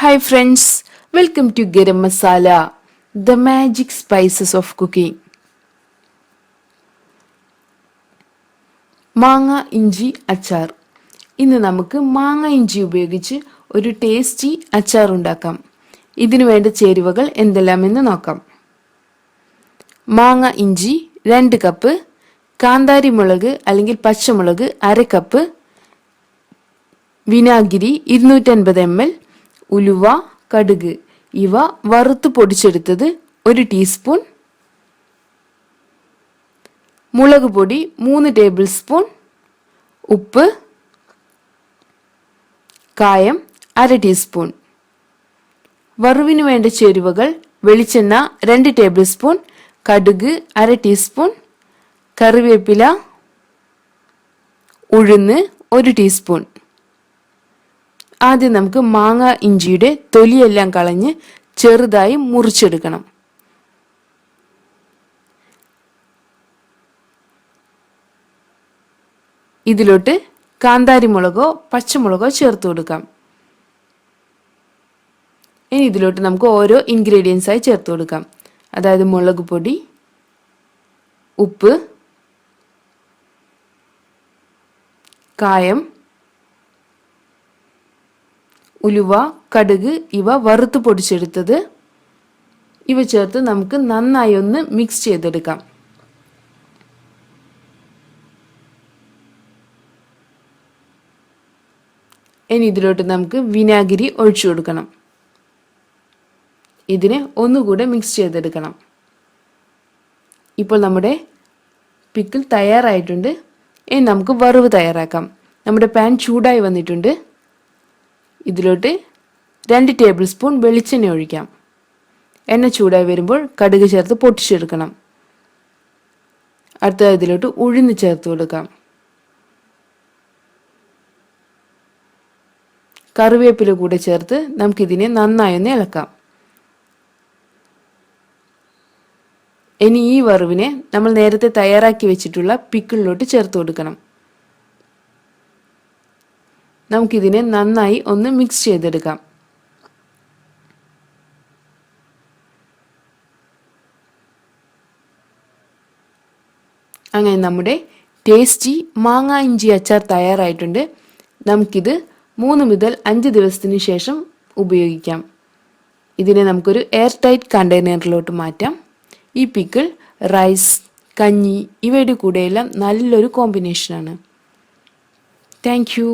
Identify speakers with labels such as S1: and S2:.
S1: Hi friends, welcome to Garam Masala, the magic spices of cooking. മാങ്ങ ഇഞ്ചി അച്ചാർ. ഇന്ന് നമുക്ക് മാങ്ങ ഇഞ്ചി ഉപയോഗിച്ച് ഒരു ടേസ്റ്റി അച്ചാർ ഉണ്ടാക്കാം. ഇതിനു വേണ്ട ചേരുവകൾ എന്തെല്ലാമെന്ന് നോക്കാം. മാങ്ങ ഇഞ്ചി 2 കപ്പ്, കാന്താരി മുളക് അല്ലെങ്കിൽ പച്ചമുളക് 1/2 കപ്പ്, വിനാഗിരി 250 ml, ഉലുവ, കടുക് ഇവ വറുത്ത് പൊടിച്ചെടുത്തത് 1 ടീസ്പൂൺ, മുളക് പൊടി 3 ടേബിൾ സ്പൂൺ, ഉപ്പ്, കായം 1/2 ടീസ്പൂൺ. വറുവിന് വേണ്ട ചേരുവകൾ വെളിച്ചെണ്ണ 2 ടേബിൾ സ്പൂൺ, കടുക് 1/2 ടീസ്പൂൺ, കറിവേപ്പില, ഉഴുന്ന് 1 ടീസ്പൂൺ. ആദ്യം നമുക്ക് മാങ്ങ ഇഞ്ചിയുടെ തൊലിയെല്ലാം കളഞ്ഞ് ചെറുതായി മുറിച്ചെടുക്കണം. ഇതിലോട്ട് കാന്താരി മുളകോ പച്ചമുളകോ ചേർത്ത് കൊടുക്കാം. ഇനി ഇതിലോട്ട് നമുക്ക് ഓരോ ഇൻഗ്രീഡിയൻസ് ആയി ചേർത്ത് കൊടുക്കാം. അതായത് മുളക് പൊടി, ഉപ്പ്, കായം, ഉലുവ, കടുക് ഇവ വറുത്ത് പൊടിച്ചെടുത്തത് ഇവ ചേർത്ത് നമുക്ക് നന്നായി ഒന്ന് മിക്സ് ചെയ്തെടുക്കാം. ഇനി ഇതിലോട്ട് നമുക്ക് വിനാഗിരി ഒഴിച്ചു കൊടുക്കണം. ഇതിനെ ഒന്നുകൂടെ മിക്സ് ചെയ്തെടുക്കണം. ഇപ്പോൾ നമ്മുടെ പിക്കിൾ തയ്യാറായിട്ടുണ്ട്. ഇനി നമുക്ക് വറവ് തയ്യാറാക്കാം. നമ്മുടെ പാൻ ചൂടായി വന്നിട്ടുണ്ട്. ഇതിലോട്ട് 2 ടേബിൾ സ്പൂൺ വെളിച്ചെണ്ണ ഒഴിക്കാം. എണ്ണ ചൂടായി വരുമ്പോൾ കടുക് ചേർത്ത് പൊട്ടിച്ചെടുക്കണം. അടുത്തത് ഇതിലോട്ട് ഉഴുന്ന് ചേർത്ത് കൊടുക്കാം. കറിവേപ്പില കൂടെ ചേർത്ത് നമുക്കിതിനെ നന്നായി ഒന്ന് ഇളക്കാം. ഇനി ഈ വറവിനെ നമ്മൾ നേരത്തെ തയ്യാറാക്കി വെച്ചിട്ടുള്ള പിക്കിളിലോട്ട് ചേർത്ത് കൊടുക്കണം. നമുക്കിതിനെ നന്നായി ഒന്ന് മിക്സ് ചെയ്തെടുക്കാം. അങ്ങനെ നമ്മുടെ ടേസ്റ്റി മാങ്ങ ഇഞ്ചി അച്ചാർ തയ്യാറായിട്ടുണ്ട്. നമുക്കിത് 3 മുതൽ 5 ദിവസത്തിന് ശേഷം ഉപയോഗിക്കാം. ഇതിനെ നമുക്കൊരു എയർ ടൈറ്റ് കണ്ടെയ്നറിലോട്ട് മാറ്റാം. ഈ പിക്കിൾ റൈസ്, കഞ്ഞി ഇവയുടെ കൂടെയെല്ലാം നല്ലൊരു കോമ്പിനേഷനാണ്. Thank you.